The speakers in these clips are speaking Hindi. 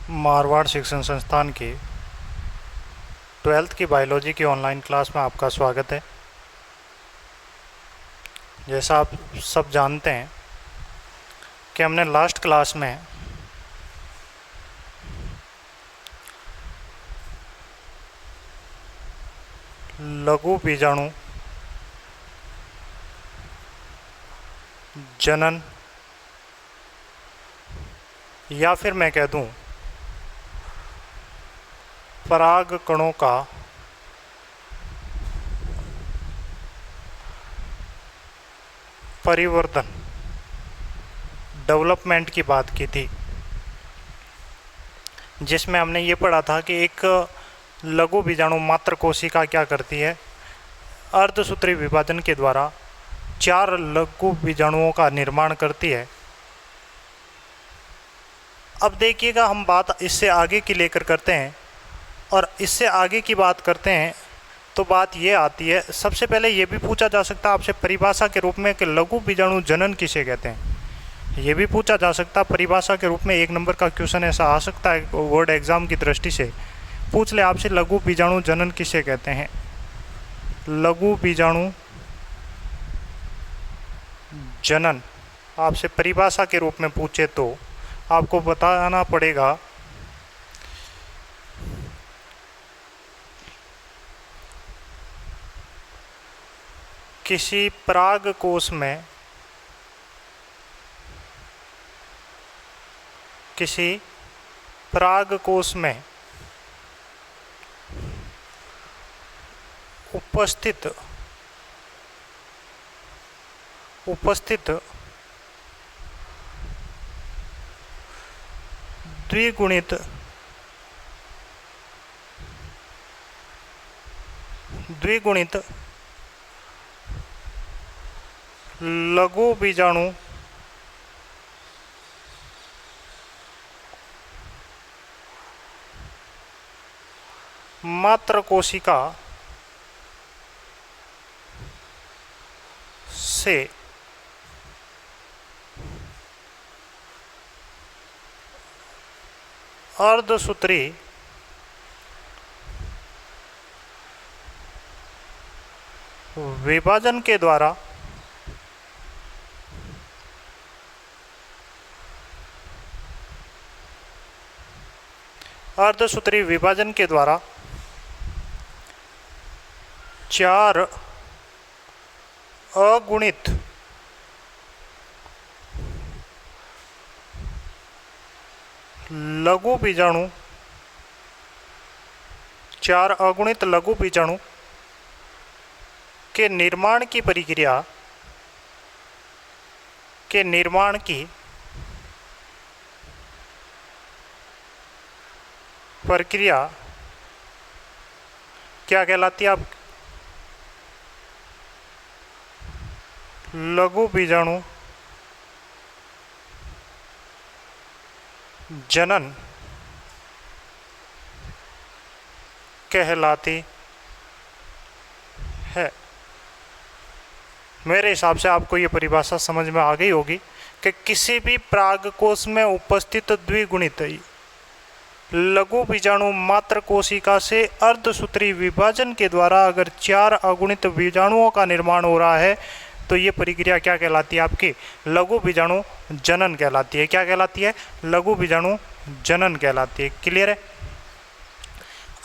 मारवाड़ शिक्षण संस्थान की 12th की बायोलॉजी की ऑनलाइन क्लास में आपका स्वागत है। जैसा आप सब जानते हैं कि हमने लास्ट क्लास में लघु बीजाणु जनन या फिर मैं कह दूं पराग कणों का परिवर्तन डेवलपमेंट की बात की थी, जिसमें हमने ये पढ़ा था कि एक लघु बीजाणु मात्र कोशिका क्या करती है, अर्धसूत्री विभाजन के द्वारा 4 लघु बीजाणुओं का निर्माण करती है। अब देखिएगा, हम बात इससे आगे की लेकर करते हैं और इससे आगे की बात करते हैं तो बात ये आती है, सबसे पहले ये भी पूछा जा सकता है आपसे परिभाषा के रूप में कि लघु बीजाणु जनन किसे कहते हैं। ये भी पूछा जा सकता है परिभाषा के रूप में, 1 नंबर का क्वेश्चन ऐसा आ सकता है बोर्ड एग्जाम की दृष्टि से पूछ ले आपसे, लघु बीजाणु जनन किसे कहते हैं। लघु बीजाणु जनन आपसे परिभाषा के रूप में पूछे तो आपको बताना पड़ेगा किसी पराग कोश में उपस्थित द्विगुणित लघु बीजाणु मात्र कोशिका से अर्धसूत्री विभाजन के द्वारा अर्धसूत्री विभाजन के द्वारा 4 अगुणित लघु बीजाणु 4 अगुणित लघु बीजाणु के निर्माण की प्रक्रिया क्या कहलाती है? आप लघु बीजाणु जनन कहलाती है। मेरे हिसाब से आपको ये परिभाषा समझ में आ गई होगी कि किसी भी परागकोश में उपस्थित द्विगुणित लघु बीजाणु मात्र कोशिका से अर्धसूत्री विभाजन के द्वारा अगर 4 अगुणित बीजाणुओं का निर्माण हो रहा है तो ये प्रक्रिया क्या कहलाती है? आपकी लघु बीजाणु जनन कहलाती है। क्या कहलाती है? लघु बीजाणु जनन कहलाती है। क्लियर है?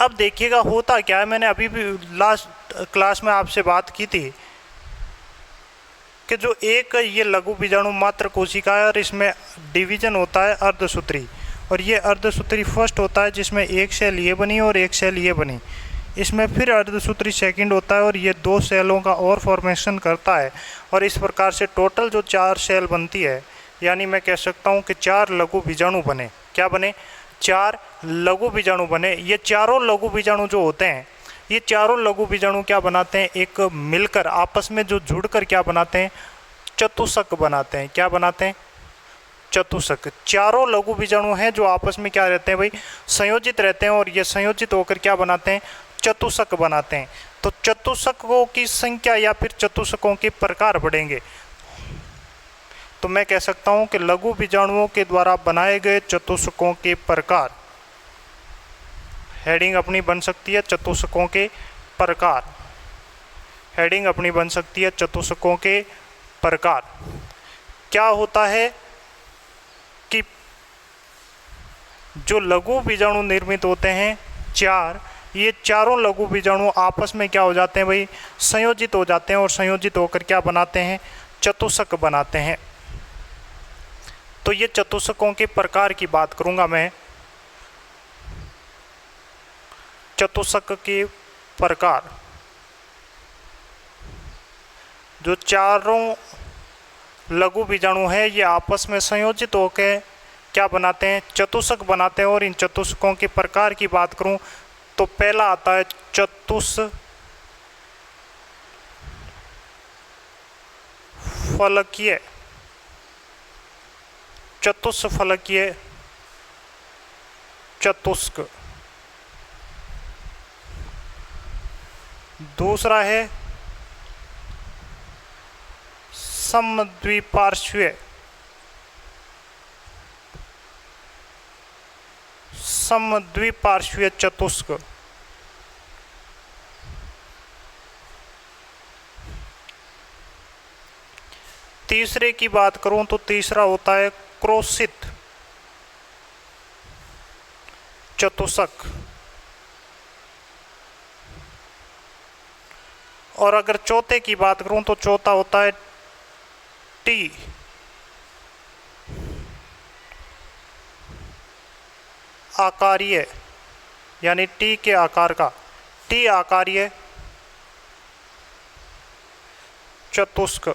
अब देखिएगा होता क्या है, मैंने अभी भी लास्ट क्लास में आपसे बात की थी कि जो एक ये लघु बीजाणु मात्र कोशिका है और इसमें डिवीजन होता है अर्धसूत्री, और ये अर्धसूत्री फर्स्ट होता है जिसमें एक सेल ये बनी और एक सेल ये बनी, इसमें फिर अर्धसूत्री सेकंड होता है और ये 2 सेलों का और फॉर्मेशन करता है, और इस प्रकार से टोटल जो 4 सेल बनती है, यानी मैं कह सकता हूँ कि 4 लघु बीजाणु बने। क्या बने? 4 लघु बीजाणु बने। ये चारों लघु बीजाणु जो होते हैं, ये चारों लघु बीजाणु क्या बनाते हैं? एक मिलकर आपस में जो जुड़कर क्या बनाते हैं? चतुष्क बनाते हैं। क्या बनाते हैं? चतुष्क। चारों लघु बीजाणु हैं जो आपस में क्या रहते हैं भाई? संयोजित रहते हैं, और ये संयोजित होकर क्या बनाते हैं? चतुष्क बनाते हैं। तो चतुष्कों की संख्या या फिर चतुष्कों के प्रकार बढ़ेंगे। तो मैं कह सकता हूं कि लघु बीजाणुओं के द्वारा बनाए गए चतुष्कों के प्रकार हेडिंग अपनी बन सकती है चतुष्कों के प्रकार। हेडिंग अपनी बन सकती है चतुष्कों के प्रकार। क्या होता है कि जो लघु बीजाणु निर्मित होते हैं चार, ये चारों लघु बीजाणु आपस में क्या हो जाते हैं भाई, संयोजित हो जाते हैं और संयोजित होकर क्या बनाते हैं, चतुष्क बनाते हैं। तो ये चतुष्कों के प्रकार की बात करूंगा मैं। चतुष्क के प्रकार, जो चारों लघु बीजाणु है ये आपस में संयोजित होकर क्या बनाते हैं, चतुष्क बनाते हैं। और इन चतुष्कों के प्रकार की बात करूं तो पहला आता है चतुष्फलकीय। चतुष्फलकीय चतुष्क। दूसरा है समद्विपार्श्वीय। समद्विपार्श्वीय चतुष्क। तीसरे की बात करूं तो तीसरा होता है क्रोशित चतुष्क। और अगर चौथे की बात करूं तो चौथा होता है टी आकारीय, यानी टी के आकार का, टी आकारीय चतुष्क।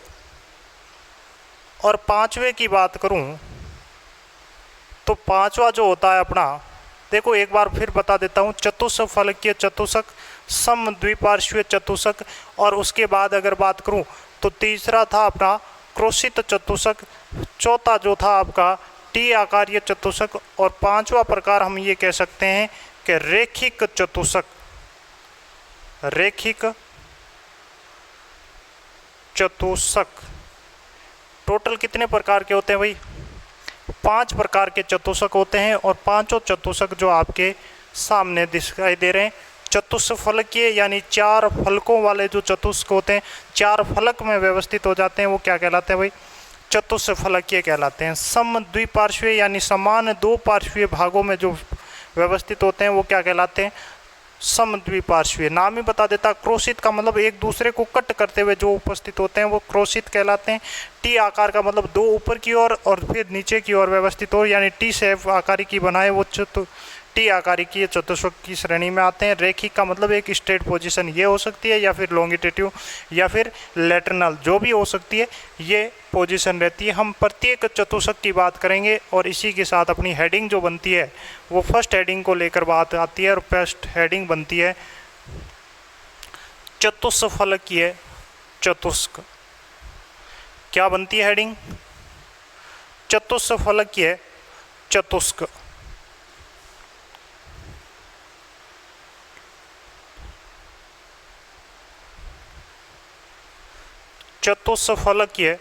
और पांचवे की बात करूं तो पांचवा जो होता है अपना, देखो एक बार फिर बता देता हूं, चतुष्फलकीय चतुष्क, समद्विपार्श्वीय चतुष्क। और उसके बाद अगर बात करूं तो तीसरा था अपना क्रोशित चतुष्क, चौथा जो था आपका टी आकारीय चतुष्क, और पांचवा प्रकार हम ये कह सकते हैं कि रेखिक चतुष्क। रेखिक चतुष्क। टोटल कितने प्रकार के होते हैं भाई, 5 प्रकार के चतुष्क होते हैं। और पांचों चतुष्क जो आपके सामने दिखाई दे रहे हैं, चतुष्फलकीय यानी 4 फलकों वाले जो चतुष्क होते हैं, 4 फलक में व्यवस्थित हो जाते हैं, वो क्या कहलाते हैं भाई, चतुष्फलकीय कहलाते हैं। समद्विपार्श्वीय यानी समान 2 पार्श्वीय भागों में जो व्यवस्थित होते हैं वो क्या कहलाते हैं, समद्विपार्श्वीय। नाम ही बता देता, क्रोशित का मतलब एक दूसरे को कट करते हुए जो उपस्थित होते हैं वो क्रोशित कहलाते हैं। टी आकार का मतलब 2 ऊपर की ओर और फिर नीचे की ओर व्यवस्थित हो, यानी टी शेप आकार की बनाए, वो टी आकार की चतुष्क की श्रेणी में आते हैं। रेखिक का मतलब एक स्ट्रेट पोजीशन ये हो सकती है, या फिर लॉन्गिट्यूड या फिर लैटरल, जो भी हो सकती है, ये पोजीशन रहती है। हम प्रत्येक चतुष्क की बात करेंगे और इसी के साथ अपनी हेडिंग जो बनती है वो फर्स्ट हेडिंग को लेकर बात आती है। और फर्स्ट हेडिंग बनती है चतुष्फलकीय चतुष्क। क्या बनती है हेडिंग, चतुष्फलकीय चतुष्क। चतुष्फलकीय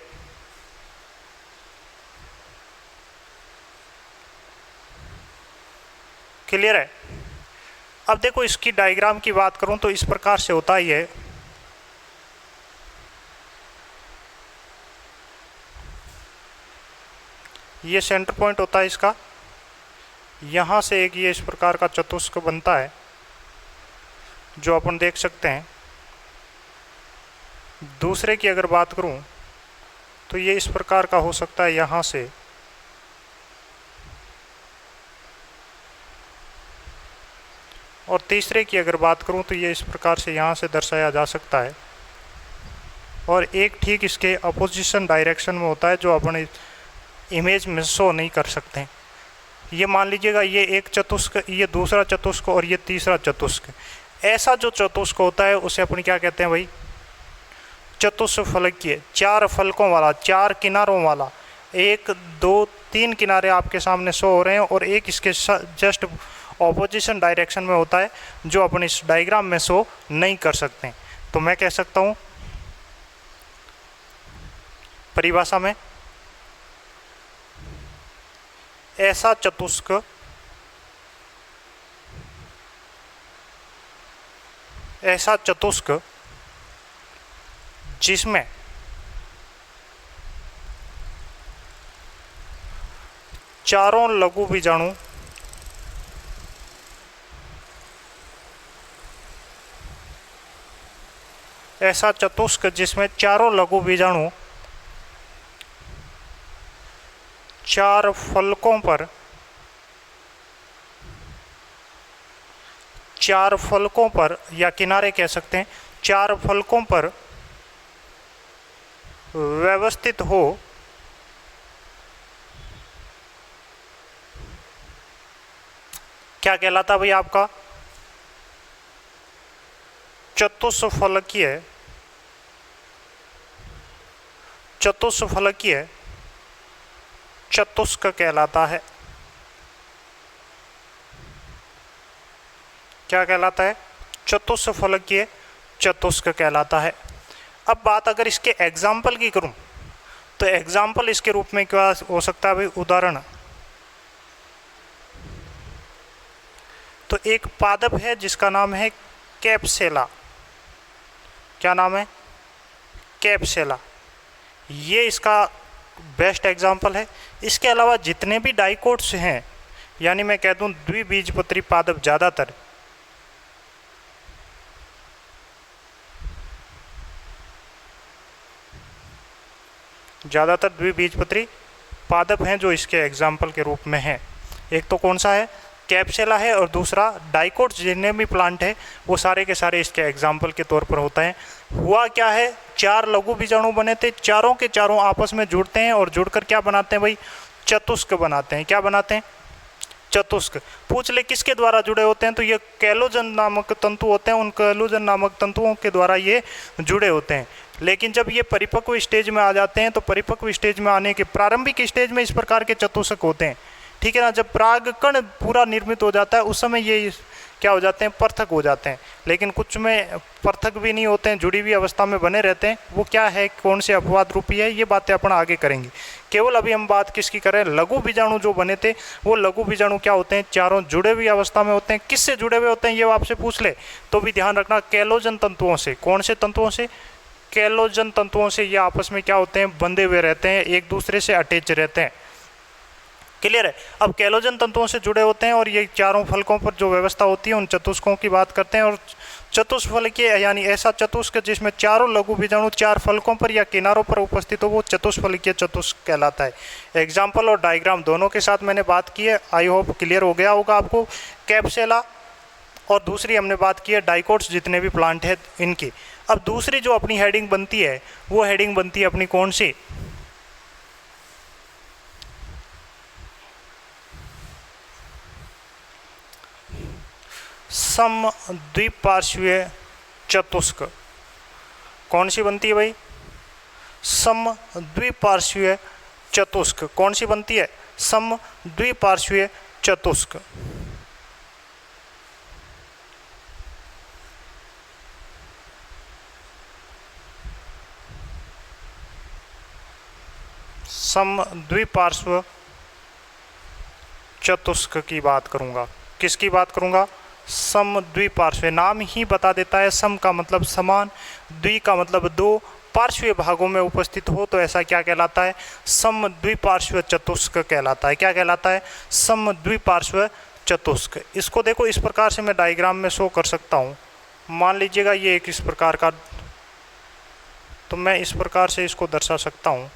क्लियर है। अब देखो इसकी डायग्राम की बात करूं तो इस प्रकार से होता ही है। ये सेंटर पॉइंट होता है इसका, यहां से एक ये इस प्रकार का चतुष्क बनता है जो अपन देख सकते हैं। दूसरे की अगर बात करूं तो ये इस प्रकार का हो सकता है यहाँ से, और तीसरे की अगर बात करूं तो ये इस प्रकार से यहाँ से दर्शाया जा सकता है। और एक ठीक इसके अपोजिशन डायरेक्शन में होता है जो अपन इमेज में शो नहीं कर सकते। ये मान लीजिएगा ये एक चतुष्क, ये दूसरा चतुष्क और ये तीसरा चतुष्क। ऐसा जो चतुष्क होता है उसे अपन क्या कहते हैं भाई, चतुष्फलकीय। 4 फलकों वाला, 4 किनारों वाला, 1 2 3 किनारे आपके सामने शो हो रहे हैं और एक इसके जस्ट ऑपोजिशन डायरेक्शन में होता है जो अपन इस डायग्राम में शो नहीं कर सकते। तो मैं कह सकता हूँ परिभाषा में, ऐसा चतुष्क ऐसा चतुष्क जिसमें चारों लघु बीजाणु ऐसा चतुष्क जिसमें चारों लघु बीजाणु चार फलकों पर या किनारे कह सकते हैं, चार फलकों पर व्यवस्थित हो क्या कहलाता है भाई आपका? चतुष्फलकीय चतुष्क कहलाता है। क्या कहलाता है? चतुष्फलकीय चतुष्क कहलाता है। अब बात अगर इसके एग्जाम्पल की करूं तो एग्जाम्पल इसके रूप में क्या हो सकता है भाई? उदाहरण तो एक पादप है जिसका नाम है कैप्सेला। क्या नाम है? कैप्सेला। ये इसका बेस्ट एग्जाम्पल है। इसके अलावा जितने भी डाइकोट्स हैं, यानी मैं कह दूं द्विबीजपत्री पादप, ज़्यादातर द्विबीजपत्री पादप हैं जो इसके एग्जाम्पल के रूप में हैं। एक तो कौन सा है? कैप्सेला है, और दूसरा डाइकोट्स जितने भी प्लांट है वो सारे के सारे इसके एग्जाम्पल के तौर पर होता है। हुआ क्या है? चार लघु बीजाणु बने थे, चारों के चारों आपस में जुड़ते हैं और जुड़कर क्या बनाते हैं भाई? चतुष्क बनाते हैं। क्या बनाते हैं? चतुष्क। पूछ ले किसके द्वारा जुड़े होते हैं? तो ये कैलोजन नामक तंतु होते हैं, उन कैलोजन नामक तंतुओं के द्वारा ये जुड़े होते हैं। लेकिन जब ये परिपक्व स्टेज में आ जाते हैं तो परिपक्व स्टेज में आने के प्रारंभिक स्टेज में इस प्रकार के चतुष्क होते हैं, ठीक है ना। जब परागकण पूरा निर्मित हो जाता है उस समय ये क्या हो जाते हैं? पृथक हो जाते हैं। लेकिन कुछ में पृथक भी नहीं होते हैं, जुड़ी हुई अवस्था में बने रहते हैं। वो क्या है, कौन से अपवाद रूपी है, ये बातें अपन आगे करेंगे। केवल अभी हम बात किसकी करें? लघु बीजाणु जो बने थे वो लघु बीजाणु क्या होते हैं? चारों जुड़े हुई अवस्था में होते हैं। किससे जुड़े हुए होते हैं ये आपसे पूछ ले तो भी ध्यान रखना, कैलोजन तंतुओं से। कौन से तंतुओं से? कैलोजन तंतुओं से। ये आपस में क्या होते हैं? बंधे हुए रहते हैं, एक दूसरे से अटैच रहते हैं। क्लियर है? अब कैलोजन तंतुओं से जुड़े होते हैं और ये चारों फलकों पर जो व्यवस्था होती है उन चतुष्कों की बात करते हैं। और चतुष्फलकीय यानी ऐसा चतुष्क जिसमें चारों लघु बीजाणु चार फलकों पर या किनारों पर उपस्थित हो वो चतुष्फलकीय चतुष्क कहलाता है। एग्जाम्पल और डायग्राम दोनों के साथ मैंने बात की है, आई होप क्लियर हो गया होगा आपको। कैप्सेला और दूसरी हमने बात की है डाइकोट्स जितने भी प्लांट है इनकी। अब दूसरी जो अपनी हेडिंग बनती है वो हेडिंग बनती है अपनी कौन सी? समद्विपार्श्वीय चतुष्क। कौन सी बनती है भाई? समद्विपार्श्वीय चतुष्क। कौन सी बनती है? समद्विपार्श्वीय चतुष्क। समद्विपार्श्व चतुष्क की बात करूंगा। किसकी बात करूंगा? समद्विपार्श्व। नाम ही बता देता है, सम का मतलब समान, द्वि का मतलब दो, पार्श्वीय भागों में उपस्थित हो तो ऐसा क्या कहलाता है? समद्विपार्श्व चतुष्क कहलाता है। क्या कहलाता है? समद्विपार्श्व चतुष्क। इसको देखो इस प्रकार से मैं डायग्राम में शो कर सकता हूँ। मान लीजिएगा ये एक इस प्रकार का, तो मैं इस प्रकार से इसको दर्शा सकता हूँ।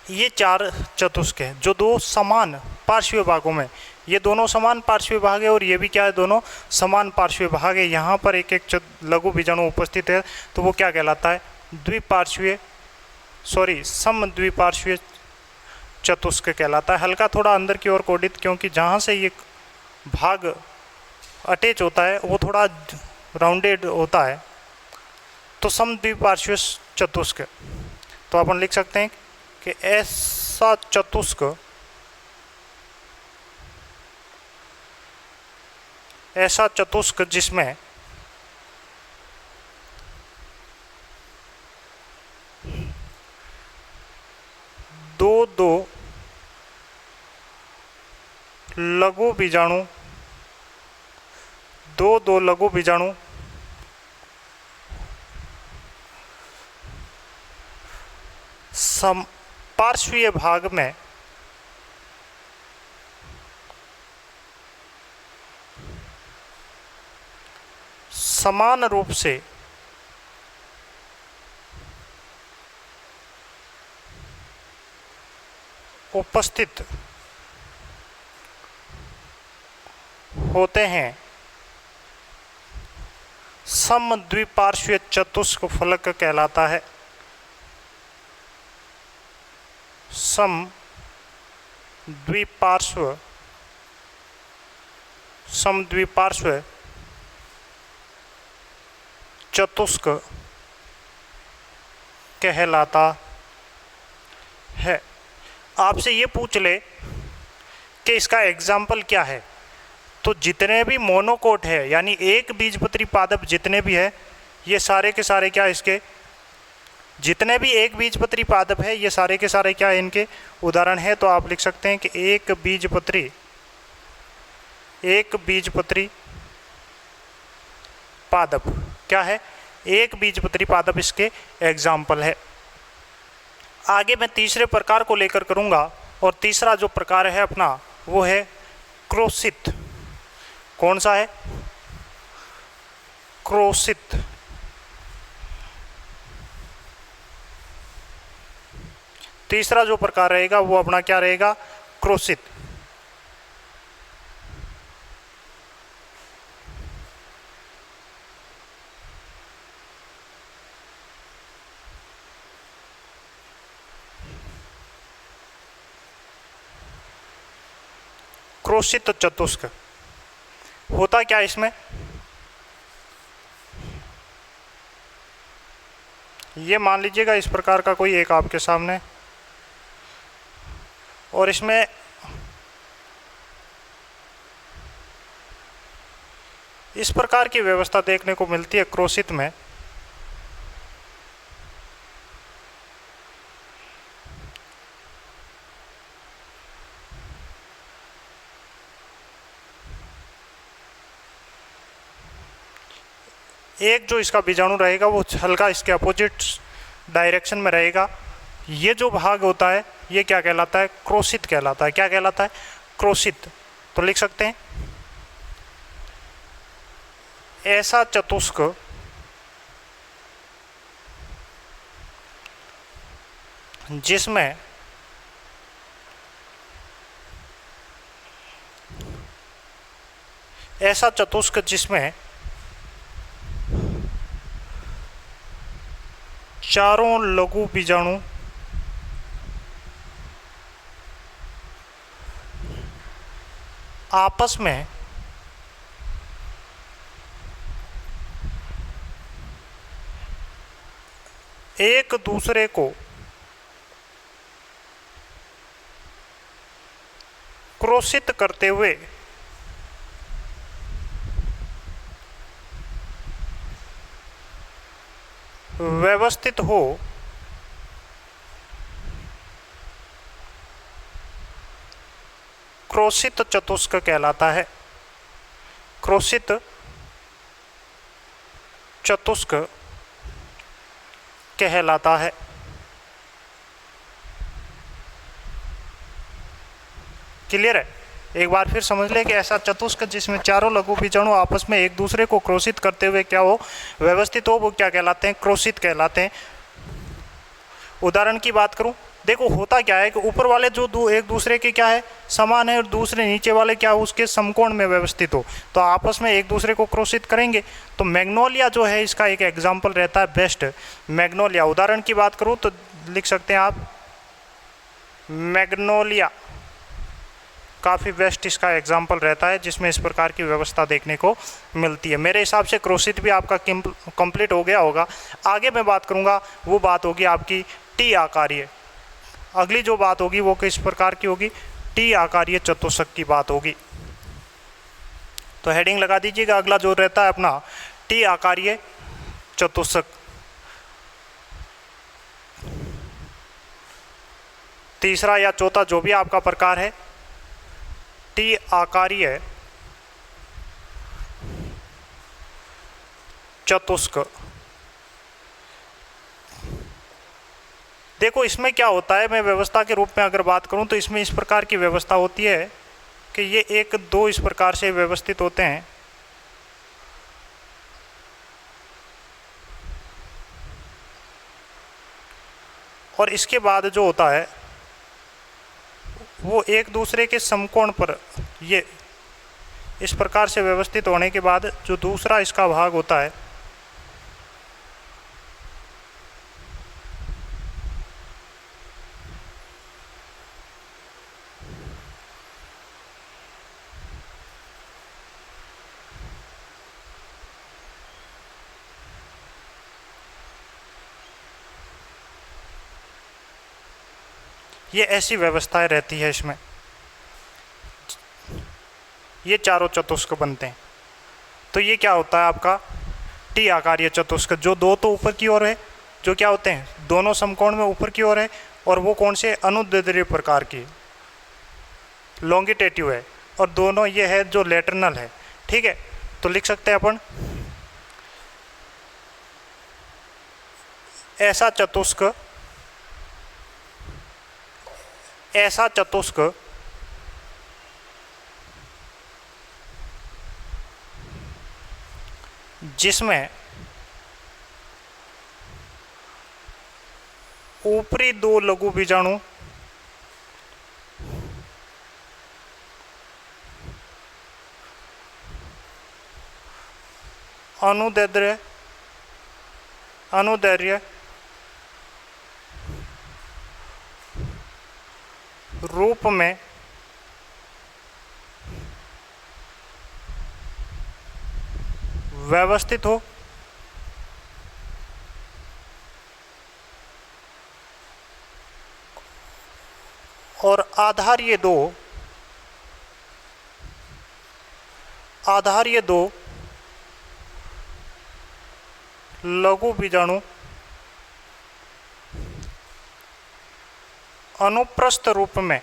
ये चार चतुष्क हैं जो दो समान पार्श्वीय भागों में, ये दोनों समान पार्श्वीय भाग है और ये भी क्या है? दोनों समान पार्श्वीय भाग है। यहाँ पर एक एक लघु बीजाणु उपस्थित है तो वो क्या कहलाता है? समद्विपार्श्वीय चतुष्क कहलाता है। हल्का थोड़ा अंदर की ओर कोडित, क्योंकि जहाँ से ये भाग अटैच होता है वो थोड़ा राउंडेड होता है, तो समद्विपार्श्वीय चतुष्क। तो अपन लिख सकते हैं कि ऐसा चतुष्क जिसमें लघु बीजाणु, दो लघु बीजाणु पार्श्वीय भाग में समान रूप से उपस्थित होते हैं, समद्विपार्श्वीय चतुष्क फलक कहलाता है। समद्विपार्श्व चतुष्क कहलाता है। आपसे ये पूछ ले कि इसका एग्जाम्पल क्या है, तो जितने भी मोनोकोट है यानी एक बीजपत्री पादप जितने भी है, ये सारे के सारे क्या इसके, जितने भी एक बीजपत्री पादप है ये सारे के सारे क्या इनके उदाहरण है। तो आप लिख सकते हैं कि एक बीजपत्री पादप क्या है, एक बीजपत्री पादप इसके एग्जाम्पल है। आगे मैं तीसरे प्रकार को लेकर करूंगा, और तीसरा जो प्रकार है अपना वो है क्रोशित। कौन सा है? क्रोशित। तीसरा जो प्रकार रहेगा वो अपना क्या रहेगा? क्रोशित। क्रोशित चतुष्क होता क्या इसमें, ये मान लीजिएगा इस प्रकार का कोई एक आपके सामने, और इसमें इस प्रकार की व्यवस्था देखने को मिलती है क्रोशित में। एक जो इसका बीजाणु रहेगा वो हल्का इसके अपोजिट डायरेक्शन में रहेगा। ये जो भाग होता है ये क्या कहलाता है? क्रोशित कहलाता है। क्या कहलाता है? क्रोशित। तो लिख सकते हैं ऐसा चतुष्क जिसमें चारों लघु बीजाणु आपस में एक दूसरे को क्रोशित करते हुए व्यवस्थित हो क्रोशित चतुष्क कहलाता है। क्रोशित चतुष्क कहलाता है। क्लियर है? एक बार फिर समझ ले कि ऐसा चतुष्क जिसमें चारों लघु बीजाणु आपस में एक दूसरे को क्रोशित करते हुए क्या हो, व्यवस्थित हो, वो क्या कहलाते हैं? क्रोशित कहलाते हैं। उदाहरण की बात करूं, देखो होता क्या है कि ऊपर वाले जो एक दूसरे के क्या है समान है, और दूसरे नीचे वाले क्या हो उसके समकोण में व्यवस्थित हो, तो आपस में एक दूसरे को क्रोशित करेंगे। तो मैग्नोलिया जो है इसका एक एग्जाम्पल रहता है बेस्ट। मैग्नोलिया उदाहरण की बात करूं तो लिख सकते हैं आप मैग्नोलिया, काफ़ी बेस्ट इसका एग्जाम्पल रहता है जिसमें इस प्रकार की व्यवस्था देखने को मिलती है। मेरे हिसाब से क्रोशित भी आपका कंप्लीट हो गया होगा। आगे मैं बात करूंगा वो बात होगी आपकी टी आकारीय। अगली जो बात होगी वो किस प्रकार की होगी? टी आकारीय चतुष्क की बात होगी। तो हेडिंग लगा दीजिएगा, अगला जो रहता है अपना टी आकारीय चतुष्क। तीसरा या चौथा जो भी आपका प्रकार है टी आकारीय चतुष्क। देखो इसमें क्या होता है, मैं व्यवस्था के रूप में अगर बात करूं तो इसमें इस प्रकार की व्यवस्था होती है कि ये एक दो इस प्रकार से व्यवस्थित होते हैं। और इसके बाद जो होता है वो एक दूसरे के समकोण पर ये इस प्रकार से व्यवस्थित होने के बाद जो दूसरा इसका भाग होता है ये ऐसी व्यवस्थाएं रहती है इसमें, ये चारों चतुष्क बनते हैं। तो ये क्या होता है आपका टी आकारीय चतुष्क, जो दो तो ऊपर की ओर है, जो क्या होते हैं दोनों समकोण में ऊपर की ओर है, और वो कौन से अनुदैर्ध्य प्रकार की लॉन्गिटेटिव है, और दोनों ये है जो लेटरनल है। ठीक है, तो लिख सकते हैं अपन ऐसा चतुष्क जिसमें ऊपरी दो लघु बीजाणु अनुदैर्ध्य रूप में व्यवस्थित हो, और आधार ये दो लघु बीजाणु अनुप्रस्थ रूप में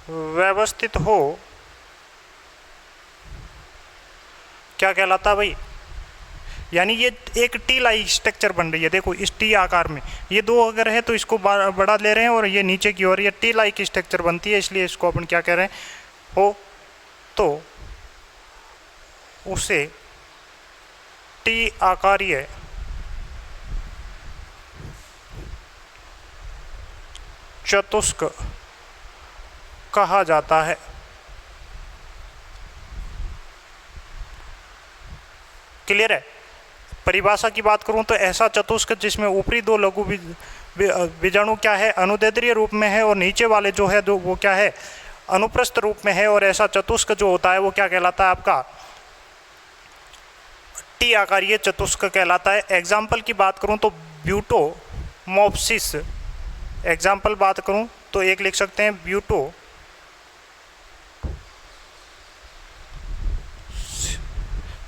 व्यवस्थित हो, क्या कहलाता है भाई, यानी ये एक टी लाइक स्ट्रक्चर बन रही है। देखो इस टी आकार में ये दो अगर है तो इसको बढ़ा ले रहे हैं, और ये नीचे की ओर ये टी लाइक स्ट्रक्चर बनती है, इसलिए इसको अपन क्या कह रहे हैं हो, तो उसे टी आकारीय चतुष्क कहा जाता है। क्लियर है? परिभाषा की बात करूं तो ऐसा चतुष्क जिसमें ऊपरी दो लघु बीजाणु क्या है अनुदैर्ध्य रूप में है, और नीचे वाले जो है जो वो क्या है अनुप्रस्थ रूप में है, और ऐसा चतुष्क जो होता है वो क्या कहलाता है आपका टी आकारीय चतुष्क कहलाता है। एग्जाम्पल की बात करूं तो ब्यूटोमॉप्सिस, एग्जाम्पल बात करूं तो एक लिख सकते हैं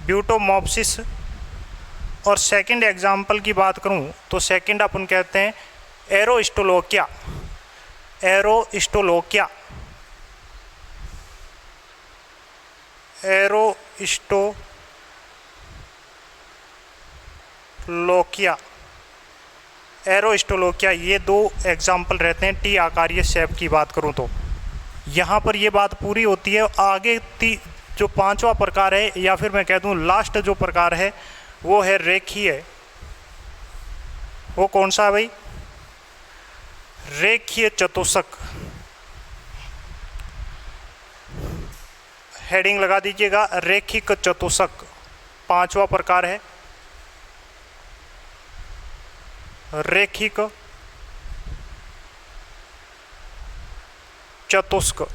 ब्यूटोमॉप्सिस, और सेकंड एग्जाम्पल की बात करूं तो सेकंड अपन कहते हैं एरोस्टोलोकिया। एरोस्टोलोकिया ये दो एग्जाम्पल रहते हैं टी आकारीय शेप की बात करूं तो। यहाँ पर ये बात पूरी होती है। आगे जो पांचवा प्रकार है, या फिर मैं कह दूं लास्ट जो प्रकार है, वो है रेखीय। वो कौन सा है भाई? रेखीय चतुष्क। हेडिंग लगा दीजिएगा, रेखिक चतुष्क पांचवा प्रकार है, रेखिक चतुष्क।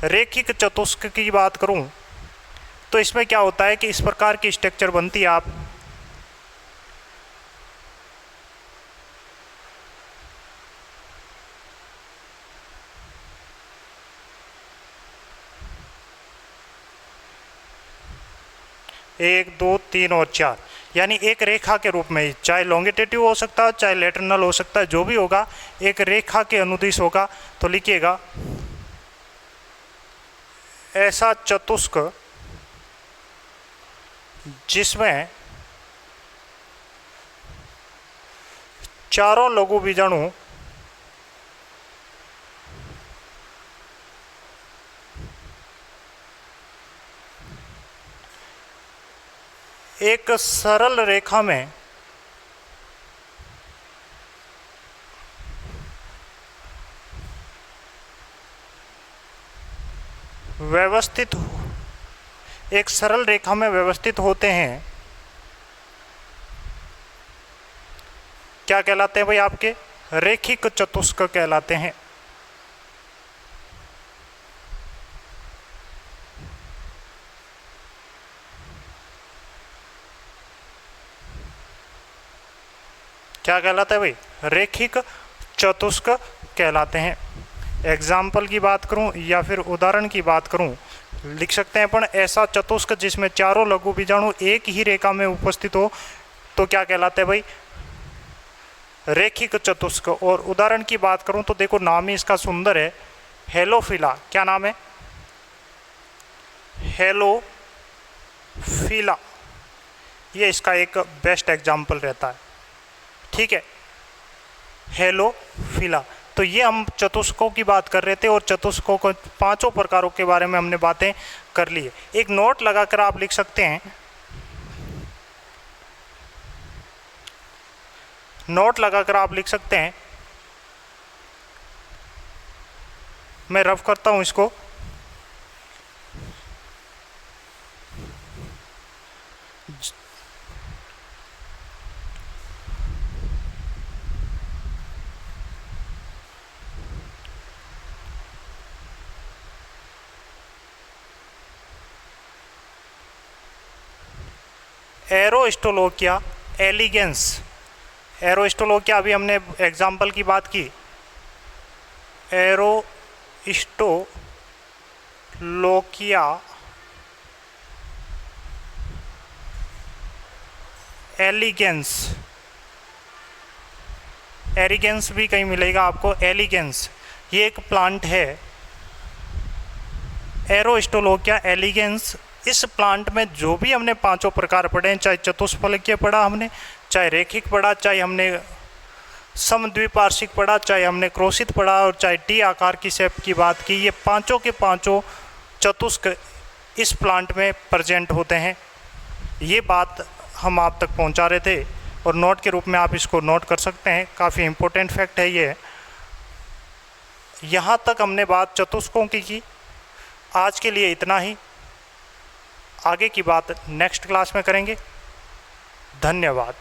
रेखिक चतुष्क की बात करूं तो इसमें क्या होता है कि इस प्रकार की स्ट्रक्चर बनती है। आप एक, दो, तीन और चार, यानी एक रेखा के रूप में, चाहे लॉन्गिट्यूड हो सकता है चाहे लेटरनल हो सकता है, जो भी होगा एक रेखा के अनुदिश होगा। तो लिखिएगा ऐसा चतुष्क जिसमें चारों लघु बीजाणु एक सरल रेखा में व्यवस्थित, एक सरल रेखा में व्यवस्थित होते हैं, क्या कहलाते हैं भाई? आपके रेखिक चतुष्क कहलाते हैं। क्या कहलाता है भाई? रेखिक चतुष्क कहलाते हैं। एग्जाम्पल की बात करूं या फिर उदाहरण की बात करूं, लिख सकते हैं अपन ऐसा चतुष्क जिसमें चारों लघु बीजाणु एक ही रेखा में उपस्थित हो, तो क्या कहलाते हैं भाई? रेखिक चतुष्क। और उदाहरण की बात करूं तो देखो नाम ही इसका सुंदर है, हेलोफिला। क्या नाम है? हेलोफिला। ये इसका एक बेस्ट एग्जाम्पल रहता है, ठीक है, हेलोफिला। तो ये हम चतुष्कों की बात कर रहे थे और चतुष्कों को पांचों प्रकारों के बारे में हमने बातें कर ली है। एक नोट लगाकर आप लिख सकते हैं, नोट लगाकर आप लिख सकते हैं, मैं रफ करता हूं इसको। एरोस्टोलोकिया एलिगेंस, एरोस्टोलोकिया अभी हमने एग्जाम्पल की बात की, एरोस्टोलोकिया एलिगेंस, एरिगेंस भी कहीं मिलेगा आपको, एलिगेंस ये एक प्लांट है, एरोस्टोलोकिया एलिगेंस। इस प्लांट में जो भी हमने पांचों प्रकार पढ़े हैं, चाहे चतुष्फलकीय पढ़ा हमने, चाहे रेखिक पढ़ा, चाहे हमने समद्विपार्श्विक पढ़ा, चाहे हमने क्रोशित पढ़ा, और चाहे टी आकार की शेप की बात की, ये पांचों के पांचों चतुष्क इस प्लांट में प्रेजेंट होते हैं। ये बात हम आप तक पहुंचा रहे थे और नोट के रूप में आप इसको नोट कर सकते हैं, काफ़ी इम्पोर्टेंट फैक्ट है ये। यहाँ तक हमने बात चतुष्कों की। आज के लिए इतना ही, आगे की बात नेक्स्ट क्लास में करेंगे। धन्यवाद।